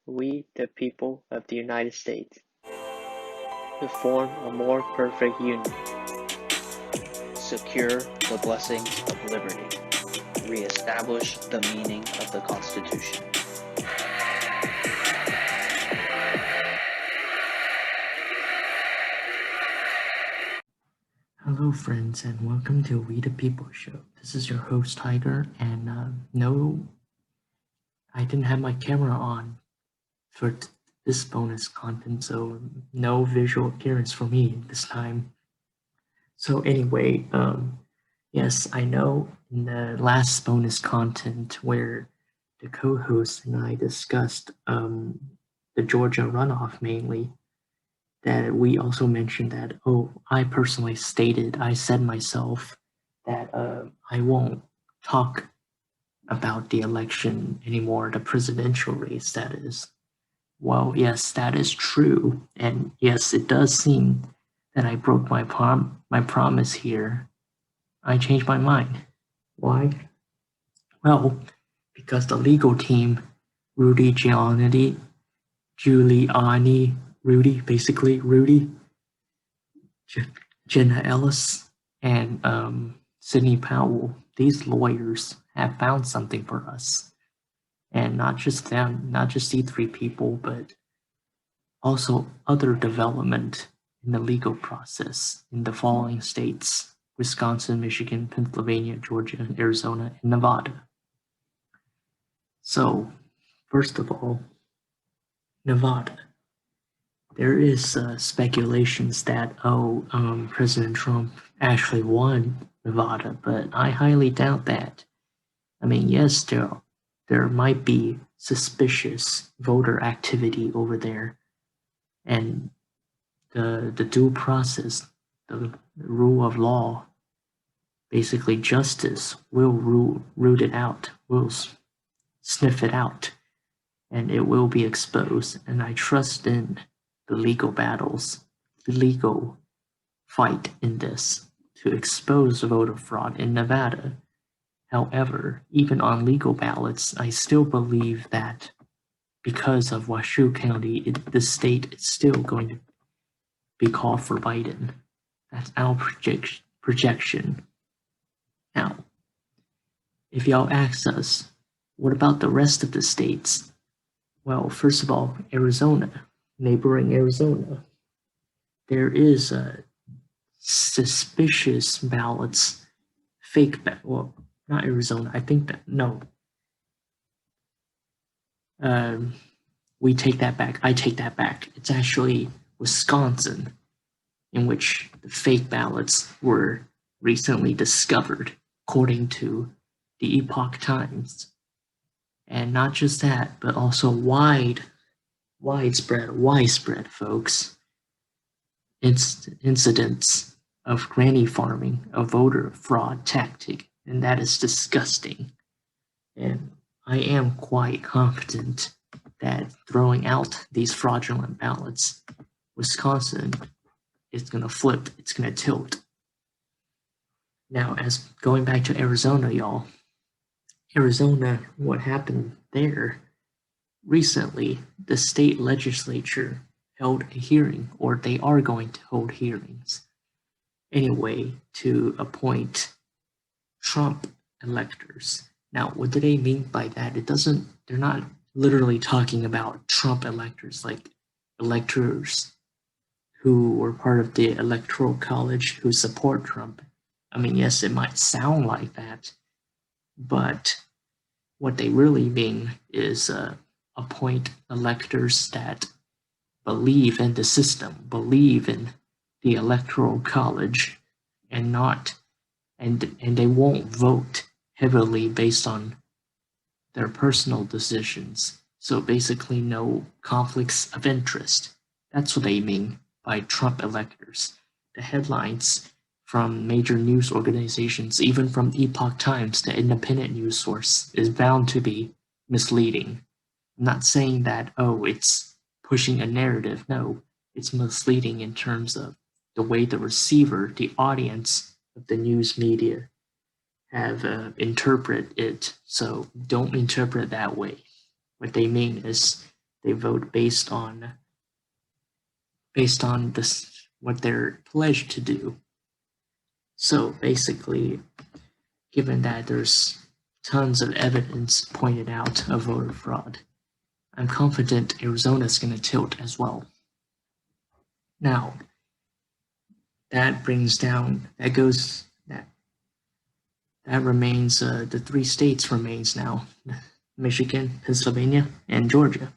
we, the people of the United States, to form a more perfect union, secure the blessings of liberty, reestablish the meaning of the Constitution. Hello friends and welcome to We the People Show. This is your host Tiger, and no, I didn't have my camera on for this bonus content, so no visual appearance for me this time. So anyway, yes, I know in the last bonus content where the co-host and I discussed the Georgia runoff mainly, that we also mentioned that, I personally I said myself that I won't talk about the election anymore, the presidential race, that is. Well, yes, that is true. And yes, it does seem that I broke my promise here. I changed my mind. Why? Well, because the legal team, Rudy Giuliani, Rudy, Jenna Ellis, and Sidney Powell, these lawyers have found something for us. And not just them, not just these three people, but also other development in the legal process in the following states: Wisconsin, Michigan, Pennsylvania, Georgia, Arizona, and Nevada. So, first of all, Nevada. There is speculations that, President Trump actually won Nevada, but I highly doubt that. I mean, yes, there might be suspicious voter activity over there, and the due process, the rule of law, basically justice will root it out, will sniff it out, and it will be exposed. And I trust in the legal battles, the legal fight in this to expose voter fraud in Nevada. However, even on legal ballots, I still believe that because of Washoe County, the state is still going to be called for Biden. That's our projection. Now, if y'all ask us, what about the rest of the states? Well, first of all, Arizona, neighboring Arizona. There is suspicious ballots, well, not Arizona, I think that, no. We take that back. I take that back. It's actually Wisconsin, in which the fake ballots were recently discovered, according to the Epoch Times. And not just that, but also widespread, folks, incidents of granny farming, a voter fraud tactic, and that is disgusting. And I am quite confident that throwing out these fraudulent ballots, Wisconsin is going to flip, it's going to tilt. Now, as going back to Arizona, y'all, Arizona, what happened there? Recently, the state legislature held a hearing, or they are going to hold hearings, anyway, to appoint Trump electors. Now, what do they mean by that? They're not literally talking about Trump electors, like electors who were part of the Electoral College who support Trump. I mean, yes, it might sound like that, but what they really mean is appoint electors that believe in the system, believe in the Electoral College, and they won't vote heavily based on their personal decisions. So basically no conflicts of interest. That's what they mean by Trump electors. The headlines from major news organizations, even from Epoch Times, the independent news source, is bound to be misleading. I'm not saying that, it's pushing a narrative. No, it's misleading in terms of the way the receiver, the audience of the news media have interpret it. So don't interpret that way. What they mean is They vote based on this, what they're pledged to do. So basically, given that there's tons of evidence pointed out of voter fraud, I'm confident Arizona's going to tilt as well. Now, that remains, the 3 states remains now, Michigan, Pennsylvania, and Georgia.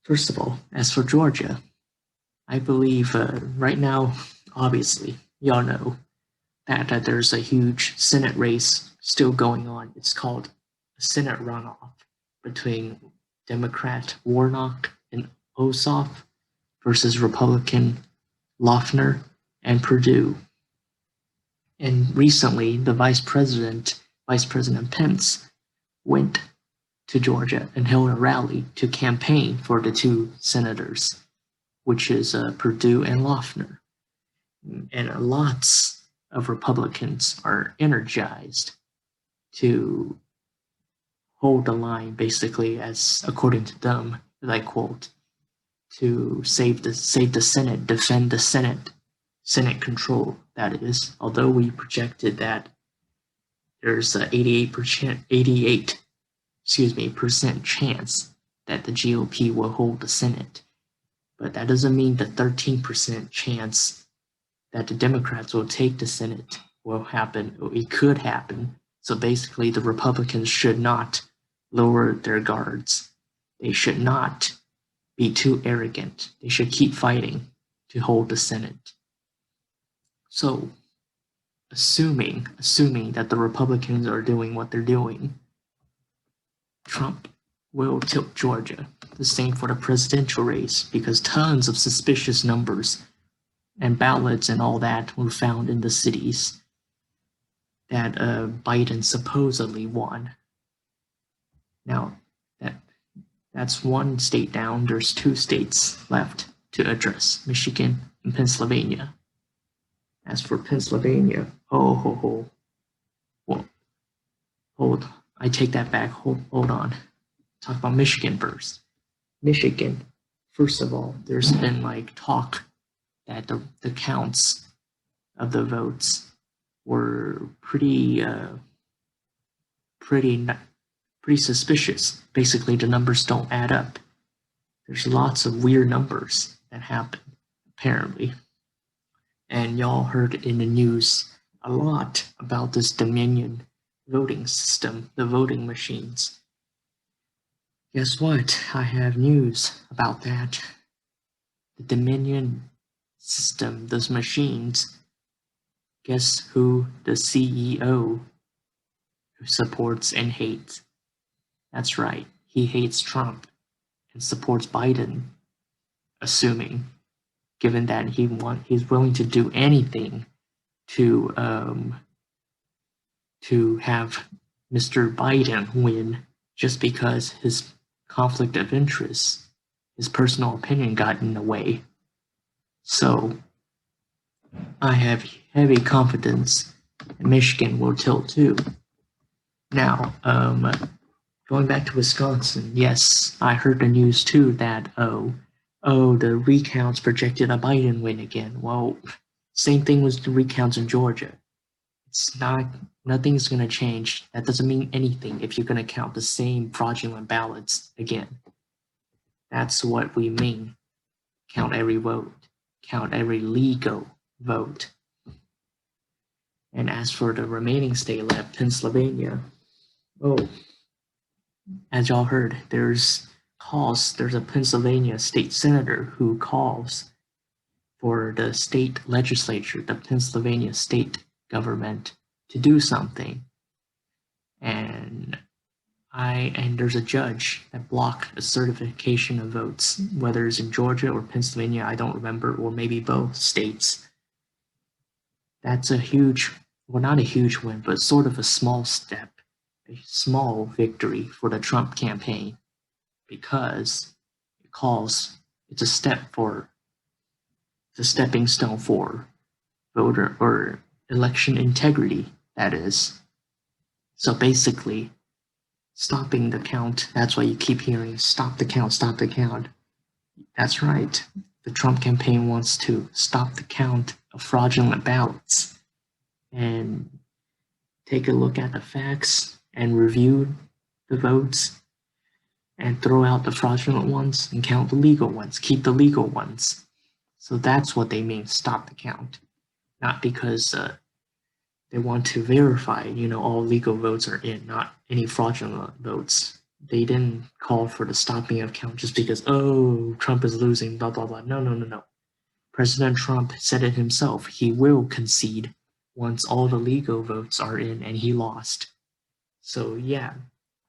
First of all, as for Georgia, I believe right now, obviously, y'all know that there's a huge Senate race still going on. It's called a Senate runoff between Democrat Warnock and Ossoff versus Republican Loeffler and Perdue. And recently, the Vice President Pence, went to Georgia and held a rally to campaign for the 2 senators, which is Perdue and Loeffler. And lots of Republicans are energized to hold the line, basically, as according to them, that I quote, to save the Senate, defend the Senate control, that is. Although we projected that there's a 88% chance that the GOP will hold the Senate. But that doesn't mean the 13% chance that the Democrats will take the Senate will happen. It could happen. So basically, the Republicans should not lower their guards. They should not be too arrogant. They should keep fighting to hold the Senate. So, assuming that the Republicans are doing what they're doing, Trump will tilt Georgia. The same for the presidential race, because tons of suspicious numbers and ballots and all that were found in the cities that Biden supposedly won. Now, that's 1 state down. There's 2 states left to address, Michigan and Pennsylvania. As for Pennsylvania, well, I take that back. Hold on. Talk about Michigan first. Michigan, first of all, there's been talk that the counts of the votes were pretty suspicious. Basically, the numbers don't add up. There's lots of weird numbers that happen, apparently. And y'all heard in the news a lot about this Dominion voting system, the voting machines. Guess what? I have news about that. The Dominion system, those machines, guess who the CEO who supports and hates? That's right, he hates Trump and supports Biden, assuming, given that he's willing to do anything to have Mr. Biden win, just because his conflict of interest, his personal opinion got in the way. So I have heavy confidence that Michigan will tilt too. Now, going back to Wisconsin, yes, I heard the news too that the recounts projected a Biden win again. Well, same thing with the recounts in Georgia. Nothing's going to change. That doesn't mean anything if you're going to count the same fraudulent ballots again. That's what we mean. Count every vote. Count every legal vote. And as for the remaining state left, Pennsylvania, as y'all heard, there's a Pennsylvania state senator who calls for the state legislature, the Pennsylvania state government, to do something. And there's a judge that blocked a certification of votes, whether it's in Georgia or Pennsylvania, I don't remember, or maybe both states. That's a huge, well, not a huge win, but sort of a small step, a small victory for the Trump campaign, because it's a stepping stone for voter or election integrity, that is. So basically, stopping the count. That's why you keep hearing stop the count, stop the count. That's right. The Trump campaign wants to stop the count of fraudulent ballots and take a look at the facts and review the votes and throw out the fraudulent ones and count the legal ones, keep the legal ones. So that's what they mean, stop the count. Not because they want to verify, all legal votes are in, not any fraudulent votes. They didn't call for the stopping of count just because, Trump is losing, blah, blah, blah. No. President Trump said it himself. He will concede once all the legal votes are in and he lost. So yeah,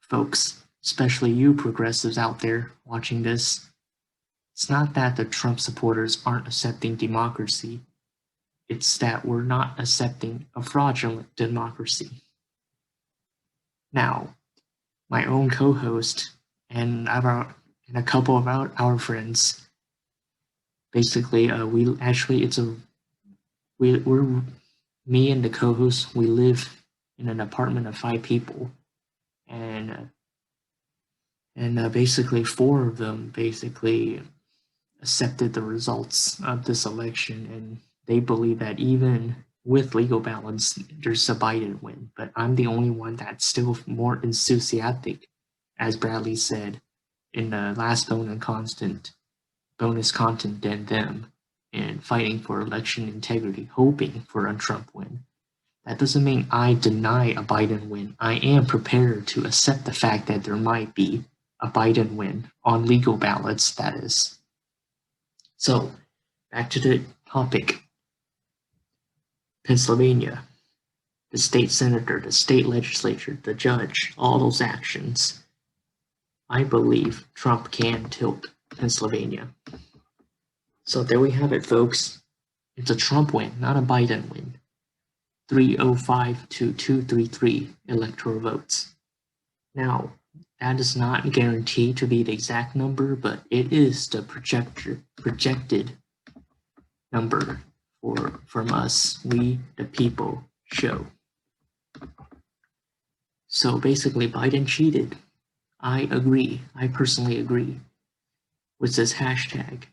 folks, especially you progressives out there watching this, it's not that the Trump supporters aren't accepting democracy. It's that we're not accepting a fraudulent democracy. Now, my own co-host and a couple of our friends, basically, we're me and the co-host. We live in an apartment of 5 people, and basically 4 of them basically accepted the results of this election, and they believe that even with legal ballots, there's a Biden win. But I'm the only one that's still more enthusiastic, as Bradley said in the last bonus content than them, and fighting for election integrity, hoping for a Trump win. That doesn't mean I deny a Biden win. I am prepared to accept the fact that there might be a Biden win on legal ballots, that is. So, back to the topic. Pennsylvania, the state senator, the state legislature, the judge, all those actions. I believe Trump can tilt Pennsylvania. So there we have it, folks. It's a Trump win, not a Biden win. 305 to 233 electoral votes. Now, that is not guaranteed to be the exact number, but it is the projected number from us, we the people, show. So basically, Biden cheated. I agree. I personally agree with this hashtag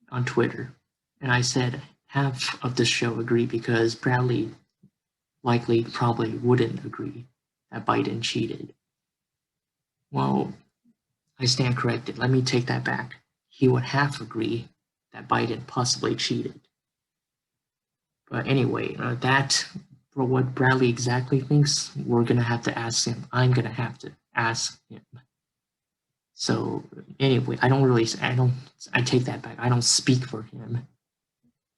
on Twitter. And I said half of the show agree because Bradley probably wouldn't agree that Biden cheated. Well, I stand corrected. Let me take that back. He would half agree that Biden possibly cheated. But anyway, that for what Bradley exactly thinks, we're going to have to ask him. I'm going to have to ask him. So anyway, I take that back. I don't speak for him.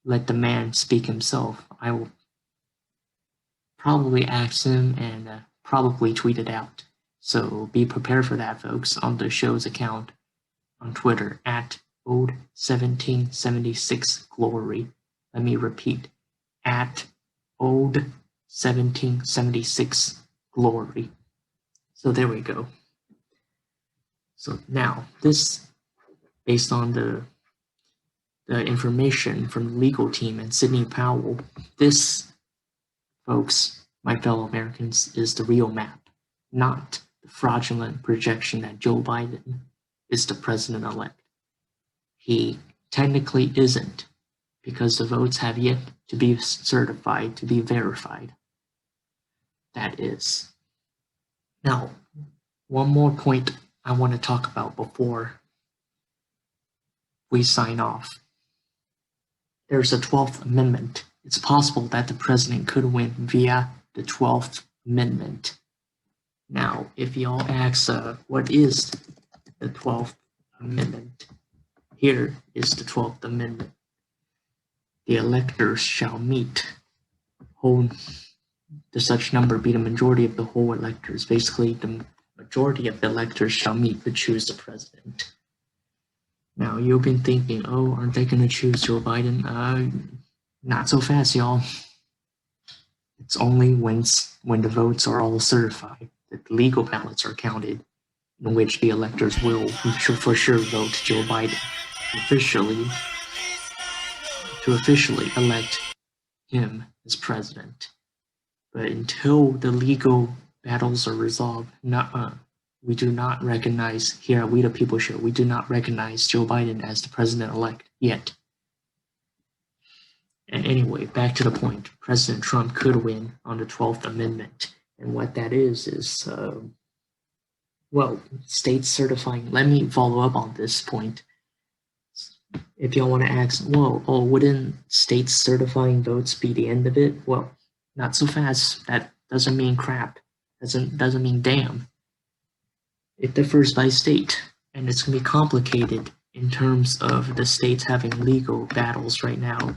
Let the man speak himself. I will probably ask him and probably tweet it out. So be prepared for that, folks, on the show's account on Twitter at old1776glory. Let me repeat, at old1776glory. So there we go. So now this, based on the information from the legal team and Sidney Powell, this, folks, my fellow Americans, is the real map, not the fraudulent projection that Joe Biden is the president-elect. He technically isn't, because the votes have yet to be certified, to be verified. That is. Now, one more point I want to talk about before we sign off. There's a 12th Amendment. It's possible that the president could win via the 12th Amendment. Now, if y'all ask, what is the 12th Amendment? Here is the 12th Amendment. The electors shall meet, hold the such number be the majority of the whole electors. Basically, the majority of the electors shall meet to choose the president. Now, you've been thinking, aren't they going to choose Joe Biden? Not so fast, y'all. It's only when the votes are all certified, that the legal ballots are counted, in which the electors will for sure vote Joe Biden to officially elect him as president. But until the legal battles are resolved, we do not recognize, here at We the People Show, we do not recognize Joe Biden as the president-elect yet. And anyway, back to the point, President Trump could win on the 12th Amendment. And what that is, well, states certifying, let me follow up on this point. If y'all want to ask, well, wouldn't states certifying votes be the end of it? Well, not so fast. That doesn't mean crap. Doesn't mean damn. It differs by state, and it's going to be complicated in terms of the states having legal battles right now.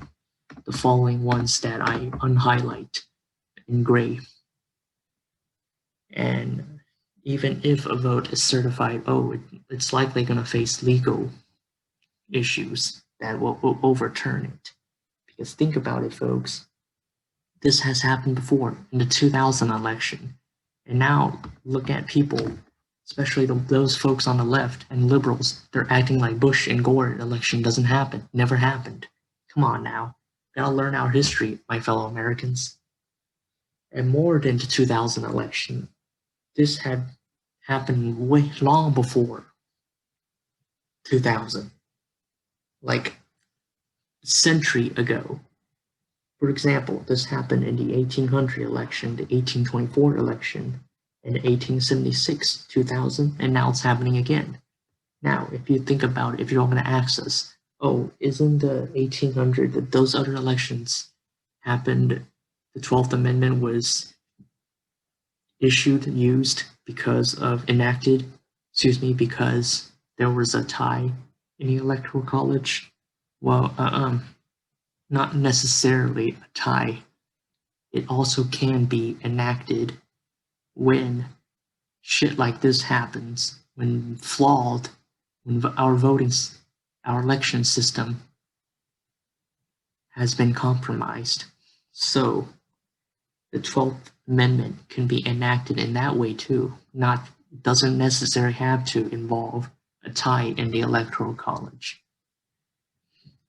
The following ones that I unhighlight in gray. And even if a vote is certified, it's likely going to face legal issues that will overturn it. Because think about it, folks. This has happened before in the 2000 election. And now look at people, especially those folks on the left and liberals, they're acting like Bush and Gore election doesn't happen, never happened. Come on now. Gotta learn our history, my fellow Americans. And more than the 2000 election, this had happened way long before 2000, like a century ago. For example, this happened in the 1800 election, the 1824 election, and the 1876, 2000, and now it's happening again. Now, if you think about it, if you're going to ask us, isn't the 1800, that those other elections happened, the 12th Amendment was used because there was a tie in the Electoral College? Well, not necessarily a tie. It also can be enacted when shit like this happens, when our election system has been compromised. So the 12th Amendment can be enacted in that way too. Doesn't necessarily have to involve a tie in the Electoral College.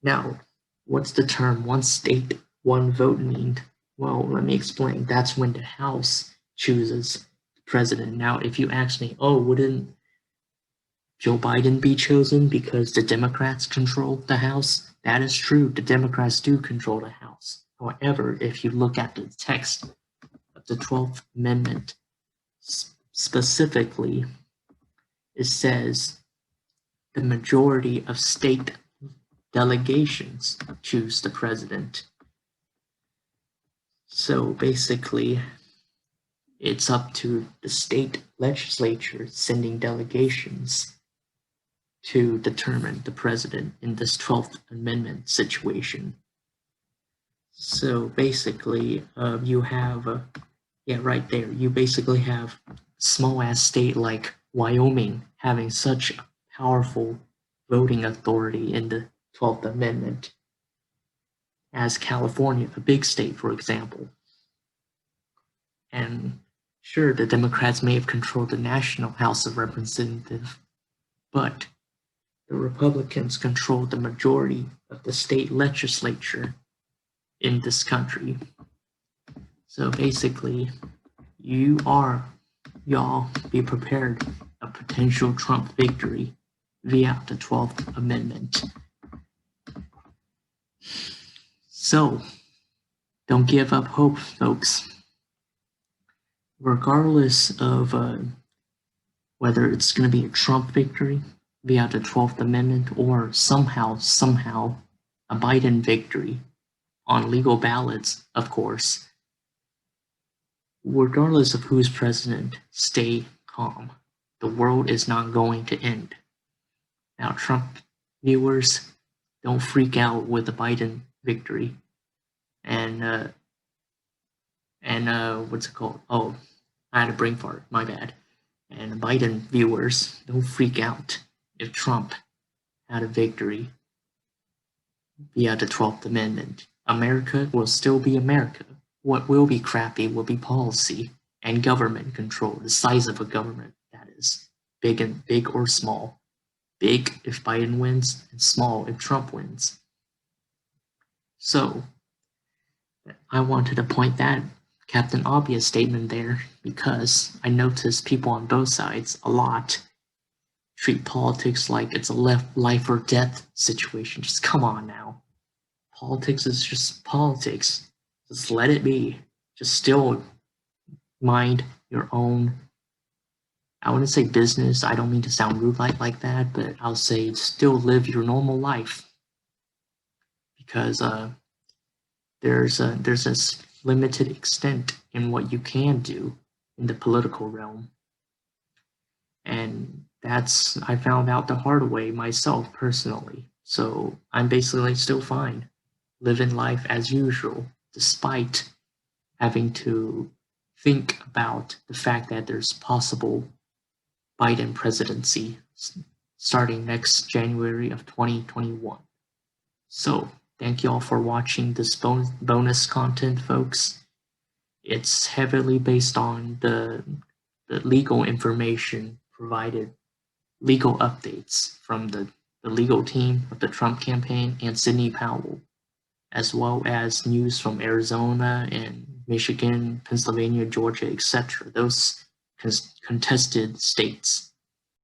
Now, what's the term one state, one vote mean? Well, let me explain. That's when the House chooses the president. Now, if you ask me, wouldn't Joe Biden be chosen because the Democrats control the House? That is true. The Democrats do control the House. However, if you look at the text of the 12th Amendment, specifically, it says the majority of state delegations choose the president. So basically, it's up to the state legislature sending delegations to determine the president in this 12th Amendment situation. So basically, you have, right there, you basically have a small-ass state like Wyoming having such powerful voting authority in the 12th Amendment as California, a big state, for example. And sure, the Democrats may have controlled the National House of Representatives, but the Republicans control the majority of the state legislature in this country. So basically, y'all be prepared a potential Trump victory via the 12th Amendment. So, don't give up hope, folks. Regardless of whether it's going to be a Trump victory via the 12th Amendment or somehow a Biden victory on legal ballots, of course, regardless of who's president, stay calm. The world is not going to end. Now, Trump viewers, don't freak out with the Biden victory. And what's it called? Oh, I had a brain fart, my bad. And Biden viewers, don't freak out if Trump had a victory via the 12th Amendment. America will still be America. What will be crappy will be policy and government control, the size of a government, that is. Big or small. Big if Biden wins, and small if Trump wins. So, I wanted to point that Captain Obvious statement there because I noticed people on both sides a lot treat politics like it's a life or death situation. Just come on now. Politics is just politics. Just let it be. Just still mind your own, I wouldn't say business. I don't mean to sound rude like that, but I'll say still live your normal life. Because there's a limited extent in what you can do in the political realm. And that's, I found out the hard way myself personally. So I'm basically still fine, living life as usual, despite having to think about the fact that there's possible Biden presidency starting next January of 2021. So thank you all for watching this bonus content, folks. It's heavily based on the legal information provided, legal updates from the legal team of the Trump campaign and Sidney Powell, as well as news from Arizona and Michigan, Pennsylvania, Georgia, etc. Those contested states.